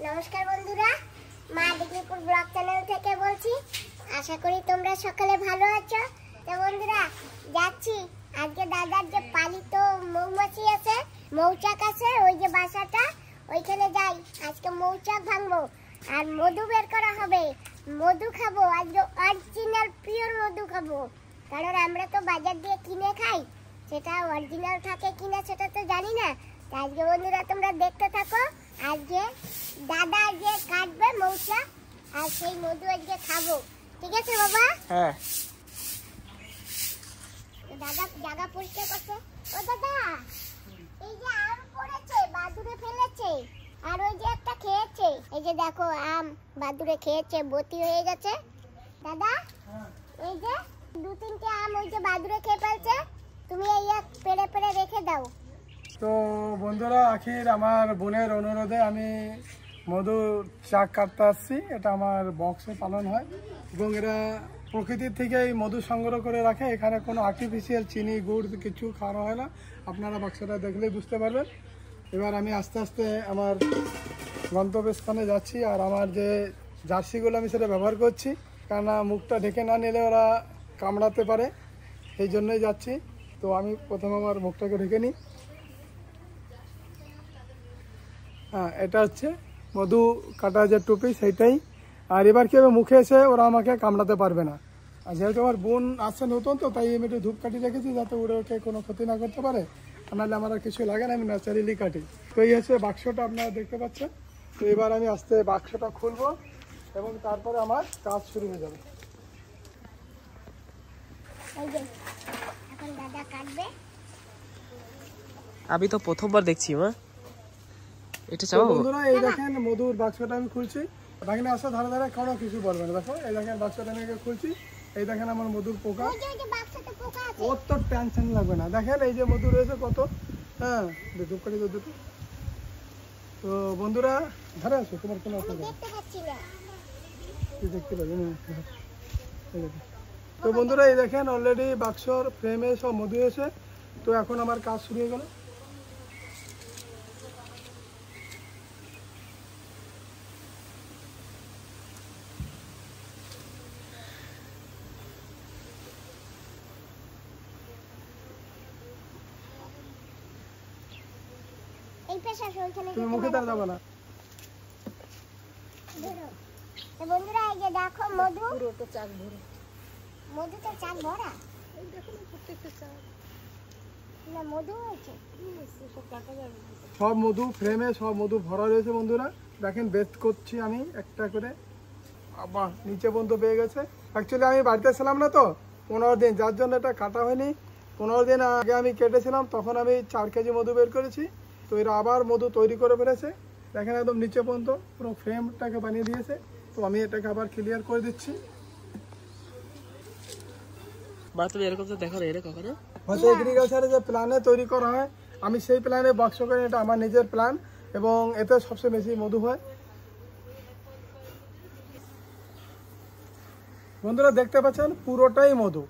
নমস্কার বন্ধুরা, মা ডিগ্রিপুর ব্লগ চ্যানেল থেকে বলছি। আশা করি তোমরা সকলে ভালো আছো। তো বন্ধুরা, যাচ্ছি আজকে দাদার যে পালিত মৌমাছি আছে, মৌচাক আছে, ওই যে বাসাটা, ওইখানে যাই। আজকে মৌচাক ভাঙবো আর মধু বের করা হবে। মধু খাবো, আজকে অরিজিনাল পিওর মধু খাবো। কারণ আমরা তো বাজার দিয়ে কিনে খাই, সেটা অরিজিনাল থাকে কিনা সেটা তো জানি না। আজকে বন্ধুরা তোমরা দেখতে থাকো। আজকে দাদা আজকে কাটবে মৌচাক আর সেই মধু আজকে খাবো। ঠিক আছে বাবা? হ্যাঁ। দাদা জায়গা পরিষ্কার করছে। ও দাদা, এই যে আম পড়েছে, বাদুড়ে ফেলেছে, আর ওই যে একটা খেয়েছে। এই যে দেখো আম বাদুড়ে খেয়েছে, বতি হয়ে গেছে। দাদা, এই যে দু তিনটে আম ওই যে বাদুড়ে খেয়ে ফেলছে, তুমি এই এক পেড়ে পেড়ে রেখে দাও। তো বন্ধুরা, আখির আমার বোনের অনুরোধে আমি মধু চাক কাটতে আসছি। এটা আমার বক্সে পালন হয় এবং এরা প্রকৃতির থেকেই মধু সংগ্রহ করে রাখে। এখানে কোনো আর্টিফিশিয়াল চিনি গুড় কিছু খাওয়া হয় না। আপনারা বাক্সটা দেখলেই বুঝতে পারবেন। এবার আমি আস্তে আস্তে আমার গন্তব্যস্থানে যাচ্ছি। আর আমার যে জার্সিগুলো আমি সেটা ব্যবহার করছি, কেননা মুখটা ঢেকে না নিলে ওরা কামড়াতে পারে, এই জন্যই যাচ্ছি। তো আমি প্রথমে আমার মুখটাকে ঢেকে নিই। হ্যাঁ, এটা হচ্ছে মধু কাটা যে টুপি, সেইটাই। আর এবার কি হবে, মুখে এসে ওরা আমাকে কামড়াতে পারবে না। আর যেহেতু আমার বোন আসছে নতুন, তো তাই আমি একটু ধূপকাঠি রেখেছি যাতে ওরা ওকে কোনো ক্ষতি না করতে পারে। নাহলে আমার আর কিছু লাগে না, আমি ন্যাচারালি কাটি। তো এই হচ্ছে বাক্সটা, আপনারা দেখতে পাচ্ছেন। তো এবার আমি আস্তে বাক্সটা খুলবো এবং তারপরে আমার কাজ শুরু হয়ে যাবে। এখন দাদা কাটবে। আমি তো প্রথমবার দেখছি মা, এটা চাও বন্ধুরা, এই দেখেন মধুর বাক্সটা আমি খুলছি। ভাগিনা আসা ধারে ধারে কোনো কিছু বলবে না। দেখো, এই দেখেন বাক্সটা আমি খুলছি। এই দেখেন আমার মধুর পোকা। ওর তো টেনশন লাগবে না। দেখেন এই যে মধু রয়েছে কত। হ্যাঁ, ধূপ কাটি দুটো। তো বন্ধুরা, ধারে আসো, তোমার কোনো অসুবিধা দেখতে পাচ্ছি না। দেখতে পাবে না। তো বন্ধুরা, এই দেখেন অলরেডি বাক্সর ফ্রেমে সব মধু এসে। তো এখন আমার কাজ শুরু হয়ে গেল। এই পেশা ওইখানে তুমি মুখে তার যাবে না। তো বন্ধুরা, এই যে দেখো মধু, পুরোটা চাক ভরা। মধু তো চাক ভরা। এই দেখো না, প্রত্যেকটা চাক না মধু হয়েছে। সব কাটা যাবে, সব মধু ফ্রেমে সব মধু ভরা রয়েছে। বন্ধুরা দেখেন, বেস্ট করছি আমি একটা করে। আবার নিচে পর্যন্ত পেয়ে গেছে। অ্যাকচুয়ালি আমি বাড়িতে ছিলাম না তো 15 দিন, যার জন্য এটা কাটা হয়নি। 15 দিন আগে আমি কেটেছিলাম, তখন আমি 4 কেজি মধু বের করেছি। তো এরা আবার মধু তৈরি করে ফেলেছে। দেখেন একদম নিচে পর্যন্ত পুরো ফ্রেমটাকে বানিয়ে দিয়েছে। তো আমি এটাকে আবার ক্লিয়ার করে দিচ্ছি। মা তুমি এরকম তো দেখো না, এটা কখনো হয়তো এগ্রিকালচারে যে প্ল্যানে তৈরি করা হয়, আমি সেই প্ল্যানে বাক্স করে, এটা আমার নিজের প্ল্যান এবং এতে সবচেয়ে বেশি মধু হয়। বন্ধুরা দেখতে পাচ্ছেন পুরোটাই মধু।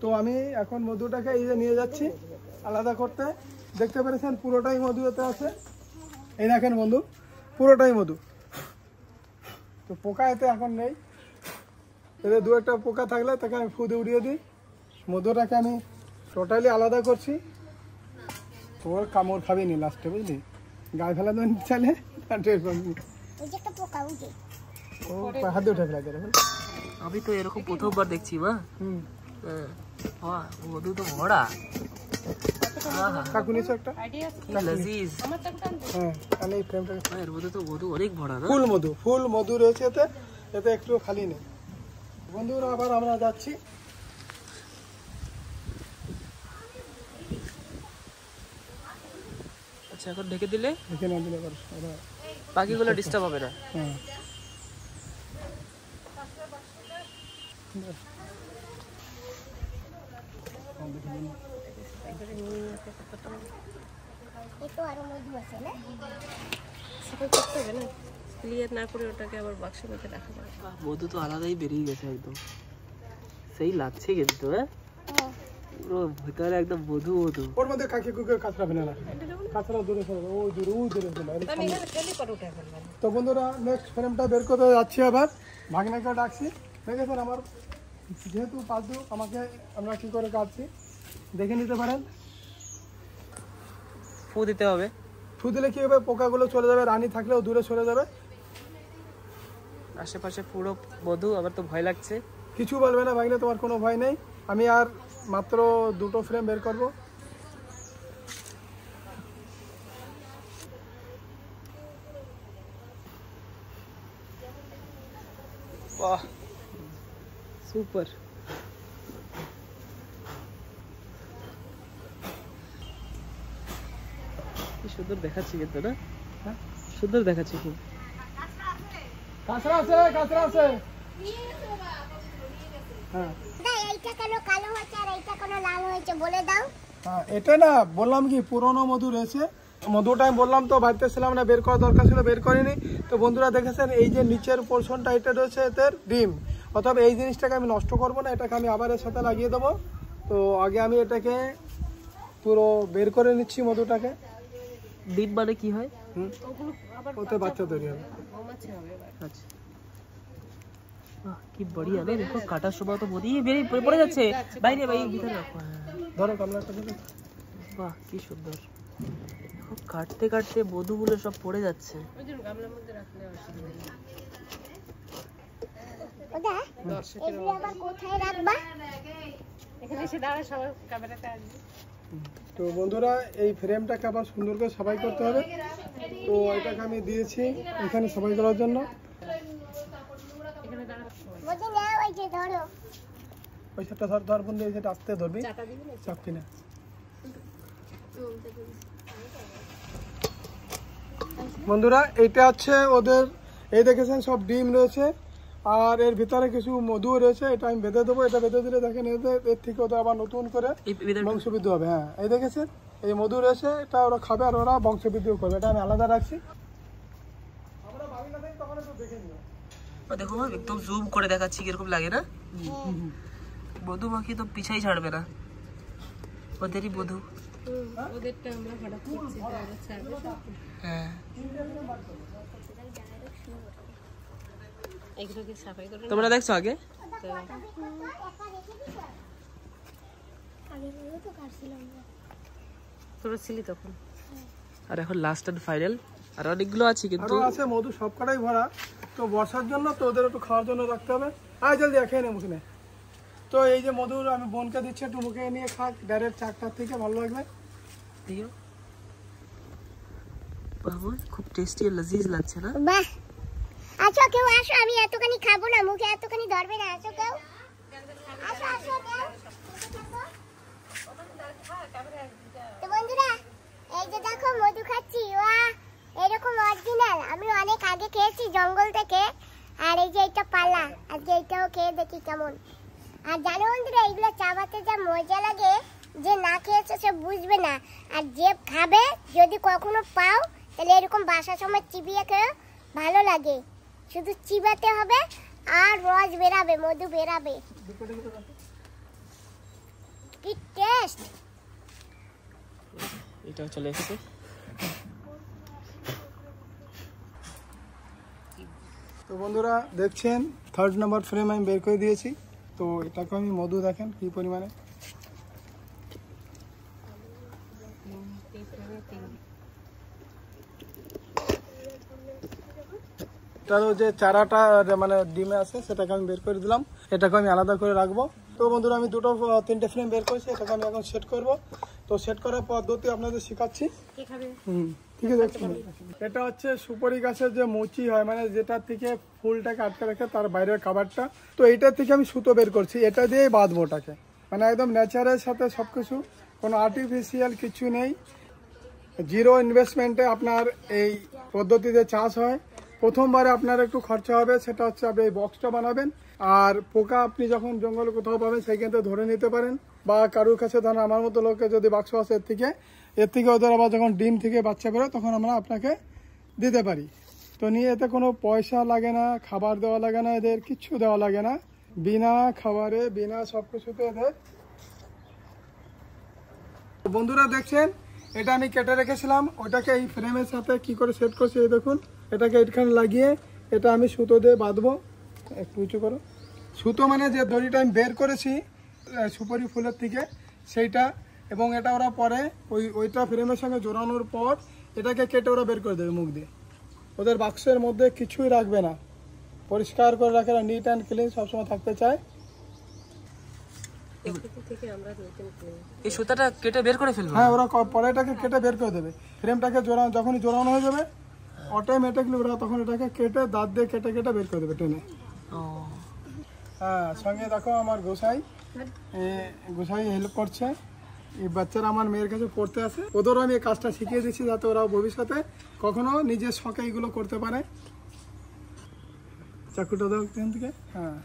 তো আমি এখন মধুটাকে এই যে নিয়ে যাচ্ছি আলাদা করতে। দেখতে পেরেছেন পুরোটাই মধু এতে আছে। এই দেখেন বন্ধু, পুরোটাই মধু। তো পোকা এতে এখন নেই। এতে দু একটা পোকা থাকলে তাকে আমি ফুদে উড়িয়ে দিই। মধুটাকে আমি টোটালি আলাদা করছি। তোর কামড় খাবি নি লাস্টে, বুঝলি? গায়ে ফেলা দেবেন চালে ও হাত দিয়ে উঠে ফেলা যাবে। আমি তো এরকম প্রথমবার দেখছি মা। মধু তো ভরা। কাকু নিচে একটা। হ্যাঁ, আমি এই ফ্রেমটাকে এর মধ্যে তো মধু অনেক ভরা না? ফুল মধু রয়েছে এতে, এতে একটু খালি নেই। বন্ধুরা, আবার আমরা যাচ্ছি। আচ্ছা, এখন ঢেকে দিলে ঢেকে না দিলে বাকিগুলো ডিস্টার্ব হবে না? হ্যাঁ। ক্লিয়ার না করে ওটাকে আবার বাক্সের মধ্যে রাখা যাবে। মধু তো আলাদাই বেরিয়ে গেছে একদম, সেই লাগছে কিন্তু। পুরো ভিতরে একদম মধু মধু। ওর মধ্যে কাকি কুকে কাঁচরা ফেলে না, কাঁচরা দূরে ফেলে, ওই দূরে ফেলে। তো বন্ধুরা নেক্সট ফ্রেমটা বের করতে যাচ্ছি, আবার ভাগনাকে ডাকছি। দেখেছেন আমার যেহেতু পাল্টু আমাকে আমরা কি করে কাটছি দেখে নিতে পারেন। ফু দিতে হবে, ফু দিলে কি হবে, পোকাগুলো চলে যাবে, রানী থাকলেও দূরে সরে যাবে। আশেপাশে পুরো মধু, আবার তো ভয় লাগছে। কিছু বলবে না ভাগনা, তোমার কোনো ভয় নেই। আমি আর মাত্র 2টো ফ্রেম বের করব। বাহ সুপার। কি সুন্দর দেখাচ্ছে কিন্তু না? হ্যাঁ সুন্দর দেখাচ্ছে খুব। কাঁচরা আছে, কাঁচরা আছে। হ্যাঁ এইটা কেন কালো হচ্ছে আর এইটা কেন লাল হয়েছে বলে দাও। হ্যাঁ এটা না বললাম কি পুরনো মধু রয়েছে, মধুটা আমি বললাম তো বাড়িতে ছিলাম না, বের করার দরকার ছিল, বের করিনি। তো বন্ধুরা দেখেছেন এই যে নিচের পোর্শনটা এটা রয়েছে এদের ডিম, অথবা এই জিনিসটাকে আমি নষ্ট করব না, এটাকে আমি আবার এর সাথে লাগিয়ে দেবো। তো আগে আমি এটাকে পুরো বের করে নিচ্ছি মধুটাকে। ডিম মানে কি হয়? ওতে বাচ্চা তৈরি হবে। আচ্ছা কি বড়িয়া রে, দেখো কাটার সময় তো মধু বেরিয়ে পড়ে যাচ্ছে বাইরে, বাইরে ভিতরে রাখো। ধরো গামলাটা ধরো। বাহ কি সুন্দর, কাটতে কাটতে মধুগুলো সব পড়ে যাচ্ছে। ওদা এগুলো আবার কোথায় রাখবা? এখানে এসে দাঁড়া, সবাই ক্যামেরাতে আসবে। তো বন্ধুরা এই ফ্রেমটাকে আবার সুন্দর করে সাফাই করতে হবে। তো এটাকে আমি দিয়েছি এখানে সাফাই করার জন্য। বলতে নাও ওই যে ধরো। ওই সেটা ধর বন্ধু, এই সেটা আস্তে ধরবি, চাপবি না। বন্ধুরা এইটা হচ্ছে ওদের, এই দেখেছেন সব ডিম রয়েছে আর এর ভিতরে কিছু মধু রয়েছে। এটা আমি বেঁধে দেবো, এটা বেঁধে দিলে দেখেন এর থেকে ওদের আবার নতুন করে বংশবৃদ্ধি হবে। হ্যাঁ এই দেখেছেন এই মধু রয়েছে, এটা ওরা খাবে আর ওরা বংশবৃদ্ধিও করবে। এটা আমি আলাদা রাখছি। দেখো একদম জুম করে দেখাচ্ছি কিরকম লাগে না, মধুমাখি তো পিছাই ছাড়বে না, ওদেরই মধু। ওদেরটা আমরা হঠাৎ করছি, হ্যাঁ এগুলোকে সাফাই করে তোমরা দেখছো আগে? তোরা ছিলি তখন। আর এখন লাস্ট এন্ড ফাইনাল, আর অনেকগুলো আছে কিন্তু। আরো আছে মধু সবকটাই ভরা। তো বর্ষার জন্য তো ওদের একটু খাওয়ার জন্য রাখতে হবে। আয় জলদি খেয়ে নে মুখে নে। তো এই যে মধুর আমি বোনকে দিচ্ছি, একটু মুখে নিয়ে খাক ডাইরেক্ট চাকটার থেকে, ভালো লাগবে। দিও বাবু, খুব টেস্টি আর লজিজ লাগছে না? বাহ আচ্ছা কেউ আসো, আমি এতখানি খাবো না, মুখে এতখানি ধরবে না। আসো কেউ, আসো আসো কেউ। তো বন্ধুরা এই যে দেখো মধু খাচ্ছি, ওয়া এরকম অরিজিনাল আমি অনেক আগে খেয়েছি জঙ্গল থেকে। আর এই যে এটা পালা, আজকে এটাও খেয়ে দেখি কেমন। আর জানো বন্ধুরা এগুলো চাবাতে যা মজা লাগে, যে না খেয়েছে সে বুঝবে না। আর যে খাবে যদি কখনো পাও তাহলে এরকম বাসার সময় চিবিয়ে খেয়ে ভালো লাগে। শুধু চিবাতে হবে আর রস বেরাবে, মধু বেরাবে। কি টেস্ট! এটা চলে এসেছে। তো বন্ধুরা দেখছেন 3rd নাম্বার ফ্রেম আমি বের করে দিয়েছি। তো এটাকে আমি মধু দেখেন কি পরিমাণে। এটারও যে চারাটা মানে ডিমে আছে সেটাকে আমি বের করে দিলাম, এটাকে আমি আলাদা করে রাখবো। তো বন্ধুরা আমি 3টে ফ্রেম বের করেছি, এটাকে আমি এখন সেট করব। তো সেট করার পদ্ধতি আপনাদের শেখাচ্ছি। ঠিক আছে দেখছেন, এটা হচ্ছে সুপারি গাছের যে মুচি হয়, মানে যেটা থেকে ফুলটাকে আটকে রাখে তার বাইরের খাবারটা। তো এইটা থেকে আমি সুতো বের করছি, এটা দিয়েই বাঁধবো ওটাকে, মানে একদম ন্যাচারের সাথে সবকিছু, কোনো আর্টিফিশিয়াল কিছু নেই। জিরো ইনভেস্টমেন্টে আপনার এই পদ্ধতিতে চাষ হয়। প্রথমবারে আপনার একটু খরচা হবে, সেটা হচ্ছে আপনি এই বক্সটা বানাবেন। আর পোকা আপনি যখন জঙ্গলে কোথাও পাবেন সেইখান থেকে ধরে নিতে পারেন, বা কারোর কাছে ধরেন আমার মতো লোকের যদি বাক্স আছে এর থেকে ওদের আবার যখন ডিম থেকে বাচ্চা করে তখন আমরা আপনাকে দিতে পারি। তো নিয়ে এতে কোনো পয়সা লাগে না, খাবার দেওয়া লাগে না, এদের কিচ্ছু দেওয়া লাগে না। বিনা খাবারে বিনা সব কিছুতে এদের বন্ধুরা দেখছেন, এটা আমি কেটে রেখেছিলাম, ওটাকে এই ফ্রেমের সাথে কি করে সেট করছি এই দেখুন। এটাকে এখানে লাগিয়ে এটা আমি সুতো দিয়ে বাঁধবো। একটু উঁচু করো। সুতো মানে যে দড়িটা আমি বের করেছি সুপারি ফুলের থেকে সেইটা, এবং এটা ওরা পরে ওইটা ফ্রেমের সঙ্গে জোড়ানোর পর এটাকে কেটে ওরা বের করে দেবে মুখ দিয়ে। ওদের বাক্সের মধ্যে কিছুই রাখবে না, পরিষ্কার করে রাখে, নিট অ্যান্ড ক্লিন সবসময় থাকতে চায়। এই সুতাটা কেটে বের করে ফেলবো? হ্যাঁ, ওরা পরে এটাকে কেটে বের করে দেবে। ফ্রেমটাকে যখনই জোড়ানো হয়ে যাবে অটোমেটিকলি ওরা তখন এটাকে কেটে দাঁত দিয়ে কেটে কেটে বের করে দেবে টেনে। হ্যাঁ, সঙ্গে দেখো আমার গোসাই হেল্প করছে। এই বাচ্চারা আমার মেয়ের কাছে পড়তে আসে, ওদেরও আমি এই কাজটা শিখিয়ে দিচ্ছি যাতে ওরা ভবিষ্যতে কখনো নিজের শখে এইগুলো করতে পারে। চাকুটা দাও এখান থেকে। হ্যাঁ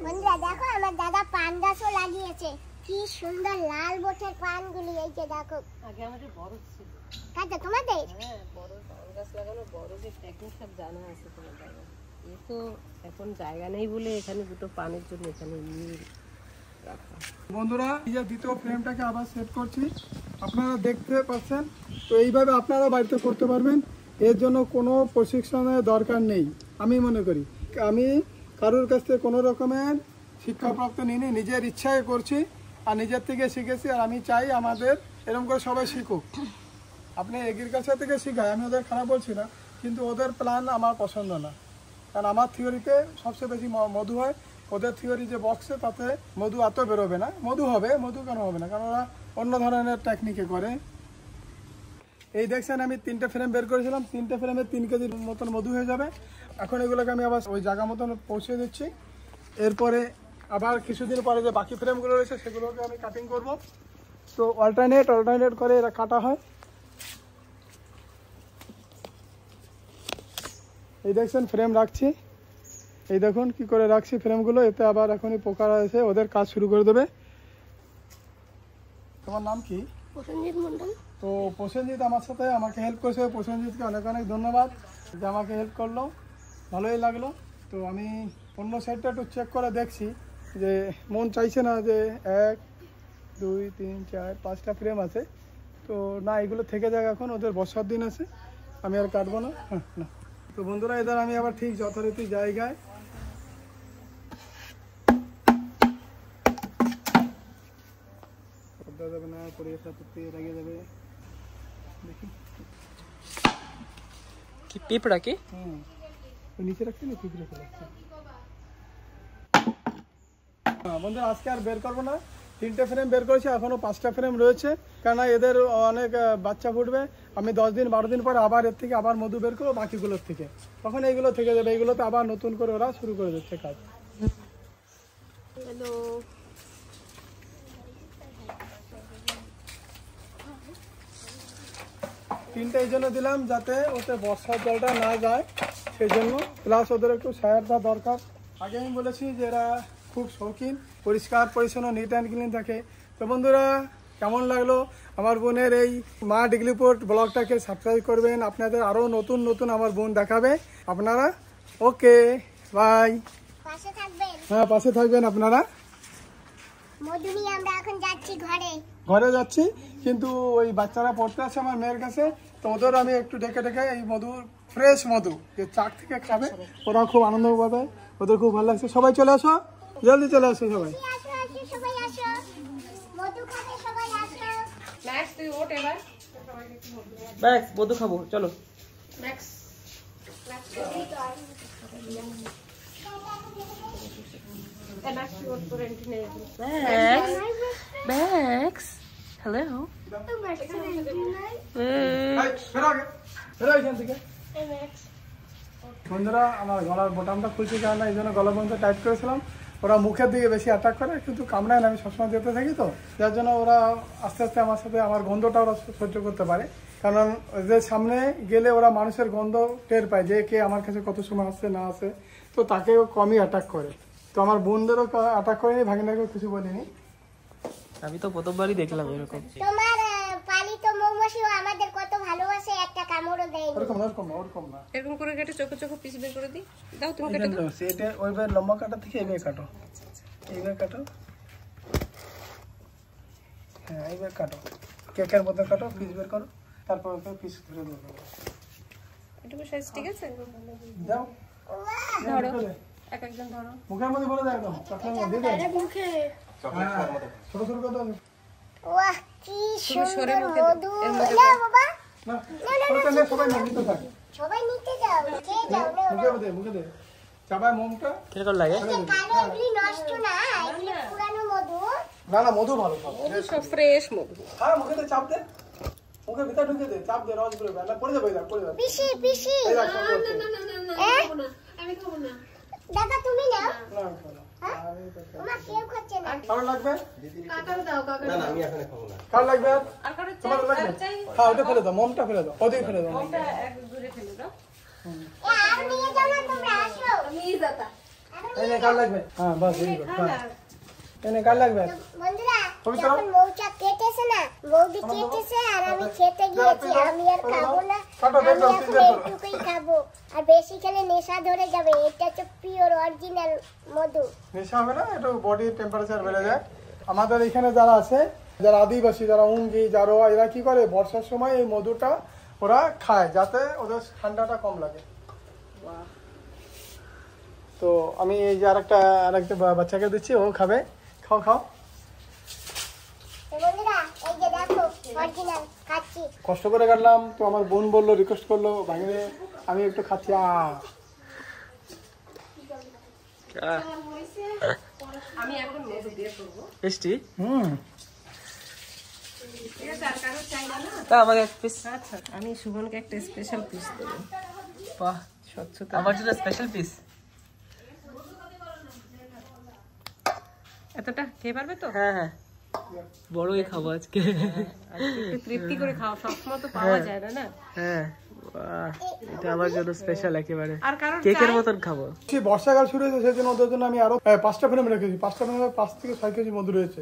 বন্ধুরা দেখো, আমার দাদা পান গাছও লাগিয়েছে। কি সুন্দর লাল বটের পানগুলি, এই যে দেখো। আগে আমাদের বড় ছিল। কাজে তোমাদের? হ্যাঁ, বড় পান গাছ লাগানো, বড় যে টেকনিক সব জানা আছে তোমার দাদা। এই তো এখন জায়গা নেই বলে এখানে দুটো পানের জন্য এখানে নিয়ে রাখা। বন্ধুরা, এই যে দ্বিতীয় ফ্রেমটাকে আবার সেট করছি, আপনারা দেখতে পাচ্ছেন। তো এইভাবে আপনারা বাড়িতে করতে পারবেন, এর জন্য কোনো প্রশিক্ষণের দরকার নেই আমি মনে করি। আমি কারোর কাছ থেকে কোনো রকমের শিক্ষাপ্রাপ্ত নিইনি, নিজের ইচ্ছায় করছি আর নিজের থেকে শিখেছি। আর আমি চাই আমাদের এরকম করে সবাই শিখুক। আপনি এগ্রিকালচার থেকে শিখায়, আমি ওদের খারাপ বলছি না, কিন্তু ওদের প্ল্যান আমার পছন্দ না। কারণ আমার থিওরিতে সবচেয়ে বেশি মধু হয়, ওদের থিওরি যে বক্সে তাতে মধু এত বেরোবে না। মধু হবে, মধু কেন হবে না, কারণ ওরা অন্য ধরনের টেকনিকে করে। এই দেখছেন আমি 3টে ফ্রেম বের করেছিলাম, 3টে ফ্রেমে 3 কেজির মতন মধু হয়ে যাবে। এখন এগুলোকে আমি আবার ওই জায়গা মতন পৌঁছে দিচ্ছি। এরপরে আবার কিছুদিন পরে যে বাকি ফ্রেমগুলো রয়েছে সেগুলোকে আমি কাটিং করব। তো অল্টারনেট করে এরা কাটা হয়। এই দেখছেন ফ্রেম রাখছি, এই দেখুন কি করে রাখছি ফ্রেমগুলো। এতে আবার এখনই পোকা রয়েছে, ওদের কাজ শুরু করে দেবে। তোমার নাম কি? প্রসেনজিৎ মণ্ডল। তো প্রসেনজিৎ আমার সাথে আমাকে হেল্প করেছে। প্রসেনজিৎকে অনেক অনেক ধন্যবাদ যে আমাকে হেল্প করলো, ভালোই লাগলো। তো আমি অন্য সাইডটা একটু চেক করে দেখছি যে মন চাইছে না যে 1 2 3 4 5টা ফ্রেম আছে, তো না এগুলো থেকে যাক, এখন ওদের বর্ষার দিন আছে, আমি আর কাটবো না। হ্যাঁ না। তো বন্ধুরা, এদের আমি আবার ঠিক যথারীতি জায়গায় যাবে না, পরে লাগিয়ে যাবে। দেখি কি পিঁপড়া কি? নিচে রাখছি না, পিঁপড়ে ফেলে রাখছি। বন্ধুরা, আজকে আর বের করবো না, 3টে ফ্রেম বের করেছি, এখনো 5টা ফ্রেম রয়েছে। কেননা এদের অনেক বাচ্চা ফুটবে, আমি 10 দিন 12 দিন পরে আবার এর থেকে আবার মধু বের করবো বাকিগুলোর থেকে, তখন এইগুলো থেকে যাবে। এইগুলোতে আবার নতুন করে ওরা শুরু করে দিচ্ছে কাজ। হ্যালো, 3টে এই জন্য দিলাম যাতে ওতে বর্ষার জলটা না যায়, সেই জন্য। প্লাস ওদের একটু ছায়ার দরকার। আগে আমি বলেছি যে এরা খুব শৌখিন, পরিষ্কার পরিচ্ছন্ন, নিট অ্যান্ড ক্লিন থাকে। তো বন্ধুরা, কেমন লাগলো আমার বোনের এই মা ডিগলিপুর ব্লগটাকে সাবস্ক্রাইব করবেন, আপনাদের আরও নতুন নতুন আমার বোন দেখাবে আপনারা। ওকে, বাই। পাশে থাকবেন। হ্যাঁ, পাশে থাকবেন আপনারা। মধু নিয়ে আমরা এখন যাচ্ছি ঘরে যাচ্ছি, কিন্তু ওই বাচ্চারা পড়তে আছে আমার মেয়ের কাছে, তো ওদের আমি একটু ডেকে এই মধু, ফ্রেশ মধু যে চাক থেকে খাবে, ওরা খুব আনন্দ পাবে, ওদের খুব ভালো লাগছে। সবাই চলে আসো, জলদি চলে আসো সবাই। সবাই আসো, মধু খাবে, সবাই আসো। ম্যাক্স তুই ওঠ এবার। ব্যাস মধু খাবো, চলো। ম্যাক্স ম্যাক্স তুই ওঠ, তোর এন্ট্রি নেই। Max, hello. বন্ধুরা, আমার গলার বোতামটা খুলছি, কারণ এই জন্য গলা বন্ধ টাইট করেছিলাম। ওরা মুখের দিকে বেশি অ্যাটাক করে, কিন্তু কামড়ায় না, আমি সবসময় যেতে থাকি, তো যার জন্য ওরা আস্তে আস্তে আমার সাথে আমার গন্ধটা ওরা সহ্য করতে পারে। কারণ ওদের সামনে গেলে ওরা মানুষের গন্ধ টের পায় যে কে আমার কাছে কত সময় আসছে না আসে, তো তাকেও কমই অ্যাটাক করে। তো আমার বোনদেরও অ্যাটাক করেনি, ভাগিনাকেও কিছু বলিনি। আমি তো প্রথমবারই দেখলাম এরকম। তোমার পালিত মৌমাছিও আমাদের কত ভালোবাসে, একটা কামড়ও দেয়। ওরকম না। এরকম করে কেটে চোখে চোখে পিস বের করে দিই। দাও তুমি কেটে দাও। এটা ওইভাবে লম্বা কাটা থেকে এইভাবে কাটো, এইভাবে কাটো। হ্যাঁ এইবার কাটো, কেকের মতো কাটো, পিস বের করো, তারপর ওকে পিস ধরে দেবো। এটুকু সাইজ ঠিক আছে? দাও ধরো, এক একজন ধরো। মুখের মধ্যে বলে দাও, একদম চকলেট মধ্যে দিয়ে দাও। মুখে ছোট ছোট করে দাও। ওয়াহ কি সরে সুন্দর মুখে মধু। এর মধ্যে না বাবা, না ওটা নে, সবাই নিতে থাকে। সবাই নিতে যাও, খেয়ে যাও না। মুখে দে চাবায় মোমটা। কিরকম লাগে? এই যে কালো এগুলি নষ্ট না, এগুলি পুরানো মধু। না না মধু ভালো খাবো। মধু সব ফ্রেশ মধু। হ্যাঁ মুখে দে, চাপ দে, মুখে ভিতরে ঢুকে দে, চাপ দে, রস বেরোবে না, পড়ে যাবে, পড়ে যাবে। পিসি পিসি এই দেখ, সব পড়ছে। আমি খাবো না। দাদা তুমি নাও। না, আমি খাবো না। তোমার কেউ খাচ্ছে না। কারো লাগবে? কাকার দাও, কাকার দাও। কার লাগবে? আর কারো তোমার লাগবে? চাই? হ্যাঁ ওটা ফেলে দাও, মোমটা ফেলে দাও, ওদিকে ফেলে দাও। ওটা এক দূরে ফেলে দাও। এ আর নিয়ে যাও না, তোমরা আসো। আমি যাতা। এই নে, কার লাগবে? হ্যাঁ বাস এই এই নে, কার লাগবে? বন্ধুরা পবিত্র? যখন মৌচা কেটেছে না, বৌদি কেটেছে আর আমি খেতে গিয়েছি, আমি আর খাবো না, আমি এখন এইটুকুই খাবো, আর বেশি খেলে নেশা ধরে যাবে। এটা হচ্ছে পিওর অরিজিনাল মধু। নেশা হবে না, একটু বডি টেম্পারেচার বেড়ে যায়। আমাদের এখানে যারা আছে, যারা আদিবাসী, যারা উঙ্গি, জারোয়া, এরা কি করে বর্ষার সময় এই মধুটা ওরা খায় যাতে ওদের ঠান্ডাটা কম লাগে। তো আমি এই যে আরেকটা বাচ্চাকে দিচ্ছি, ও খাবে। খাও খাও। তো বন্ধুরা এই যে দেখো অরিজিনাল খাচ্ছি। কষ্ট করে কাটলাম, তো আমার বোন বললো, রিকোয়েস্ট করলো ভাঙিয়ে, আমি একটু খাচ্ছি। আমি এখন মধু দিয়ে করবো। টেস্টি। ঠিক আছে, আর কারো চাই না? তা আমাকে এক পিস। আচ্ছা, আমি সুমনকে একটা স্পেশাল পিস দেবো। বাহ, স্বচ্ছতা। আমার জন্য স্পেশাল পিস। এতটা খেয়ে পারবে তো? হ্যাঁ হ্যাঁ, বড়ই খাবো আজকে। আজকে একটু তৃপ্তি করে খাও, সবসময় তো পাওয়া যায় না। না হ্যাঁ, বাহ, এটা আমার জন্য স্পেশাল একেবারে। আর কারণ কেকের মতন খাবো। সেই বর্ষাকাল শুরু হয়েছে, সেই জন্য ওদের জন্য আমি আরো 5টা ফ্রেম রেখেছি। 5টা ফ্রেমে 5 থেকে 6 কেজি মধু রয়েছে,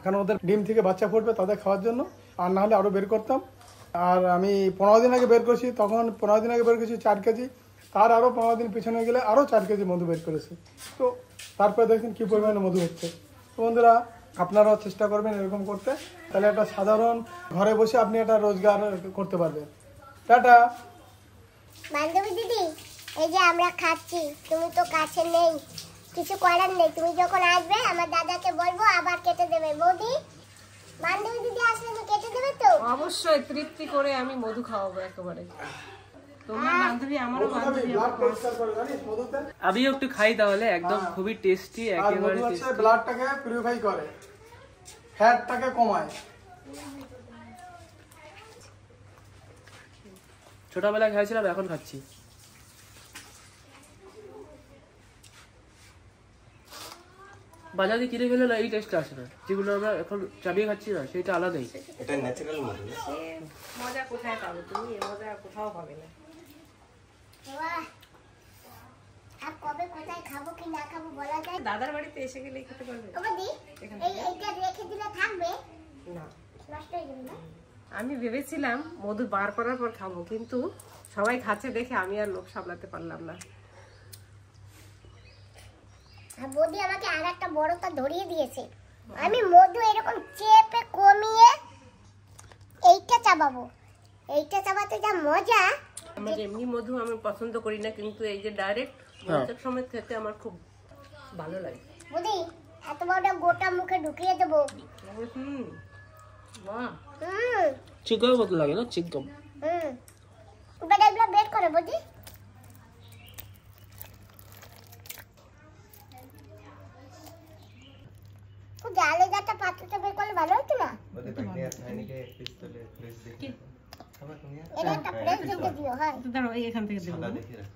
কারণ ওদের ডিম থেকে বাচ্চা ফুটবে তাদের খাওয়ার জন্য। আর না হলে আরো বের করতাম। আর আমি 15 দিন আগে বের করছি, তখন 15 দিন আগে বের করেছি 4 কেজি, তার আরো 15 দিন পিছনে গেলে আরো 4 কেজি মধু বের করেছি। তো তারপরে দেখুন কি পরিমাণে মধু হচ্ছে। তো বন্ধুরা আপনারাও চেষ্টা করবেন এরকম করতে, তাহলে একটা সাধারণ ঘরে বসে আপনি একটা রোজগার করতে পারবেন। টাটা। বান্ধবী দিদি, এই যে আমরা খাচ্ছি, তুমি তো কাছে নেই, কিছু করার নেই। তুমি যখন আসবে আমার দাদাকে বলবো, আবার কেটে দেবে। বৌদি, বান্ধবী দিদি আসলে তুমি কেটে দেবে তো? অবশ্যই তৃপ্তি করে আমি মধু খাওয়াবো একেবারে। তোমার বান্ধবী, আমারও বান্ধবী। ব্লাড পরিষ্কার করে জানিস মধুতে। আমিও একটু খাই তাহলে, একদম খুবই টেস্টি, আর একেবারে মধু হচ্ছে টেস্টি। ব্লাডটাকে পিউরিফাই করে, ফ্যাটটাকে কমায়। ছোটবেলায় খাইছিলাম, এখন খাচ্ছি। বাজারে কিনে খেলে না এই টেস্ট আসে না, যেগুলো আমরা এখন চাবিয়ে খাচ্ছি না, সেটা আলাদাই। এটা ন্যাচারাল মধু। সে মজা কোথায় পাবে তুমি? এ মজা কোথাও পাবে না। বাহ! আর কবে কোথায় খাবো কি না খাবো বলা যায়? দাদার বাড়িতে এসে গেলেই খেতে পারবে। ও বৌদি, এইটা রেখে দিলে থাকবে? না, নষ্ট হয়ে যাবে না? আমি ভেবেছিলাম মধু বার করার পর খাবো, কিন্তু সবাই খাচ্ছে দেখে আমি আর লোভ সামলাতে পারলাম না। আর বৌদি আমাকে আর একটা বড়টা ধরিয়ে দিয়েছে। আমি মধু এরকম চেপে কমিয়ে এইটা চাবাবো। এইটা চাবাতে যা মজা। আমার এমনি মধু আমি পছন্দ করি না, কিন্তু এই যে ডাইরেক্ট মধুর সময় খেতে আমার খুব ভালো লাগে। বৌদি, এত বড়টা গোটা মুখে ঢুকিয়ে দেবো। হুম, বাহ, চিকন মতো লাগে না? চিকন। এবার এগুলো বের করে বৌদি। জালে যাটা পাত্রটা বের করলে ভালো হতো না? ওদের প্যাকেট খাইনি কে পিস্তলে ফ্রেশ দেখি। খাবার তুমি এটা একটা প্লেট দিতে দিও। হ্যাঁ দাঁড়াও, এই এখান থেকে দেবো। সাদা দেখি রাখ।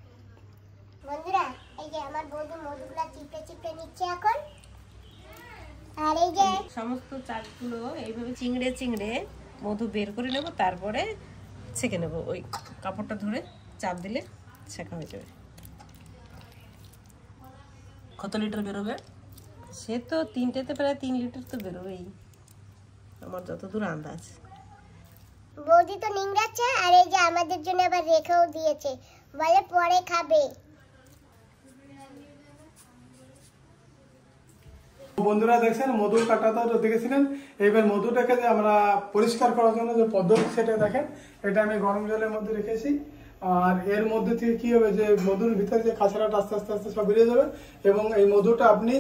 বন্ধুরা, এই যে আমার বৌদি মধুগুলা চিপে চিপে নিচ্ছে এখন। আর এই যে সমস্ত চাকগুলো এইভাবে চিংড়ে চিংড়ে মধু বের করে নেব, তারপরে ছেঁকে নেব। ওই কাপড়টা ধরে চাপ দিলে ছেঁকা হয়ে যাবে। কত লিটার বেরোবে? সে তো তিনটেতে প্রায় 3 লিটার তো বেরোবেই, আমার যতদূর আন্দাজ। বৌদি তো নিংড়াচ্ছে, আর এই যে আমাদের জন্য আবার রেখেও দিয়েছে, বলে পরে খাবে। বন্ধুরা দেখছেন মধু কাটাটা তো দেখেছিলেন। এবার মধুটাকে যে আমরা পরিষ্কার করার জন্য যে পদ্ধতি সেটা দেখেন। এটা আমি গরম জলের মধ্যে রেখেছি, আর এর মধ্যে থেকে কি হবে যে মধুর ভিতরে যে কাঁচরাটা আস্তে আস্তে আস্তে সব বেরিয়ে যাবে। এবং এই মধুটা আপনি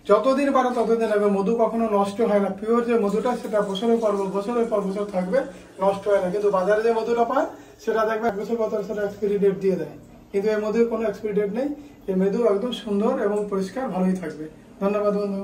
যতদিন পারো ততদিন হবে। মধু কখনো নষ্ট হয় না, পিওর যে মধুটা সেটা বছরের পর বছর থাকবে, নষ্ট হয় না। কিন্তু বাজারে যে মধুটা পায় সেটা দেখবে 1 বছর পর সেটা এক্সপায়ারি ডেট দিয়ে দেয়, কিন্তু এই মধুর কোনো এক্সপায়ারি ডেট নেই। এই মধু একদম সুন্দর এবং পরিষ্কার ভালোই থাকবে। ধন্যবাদ বন্ধু।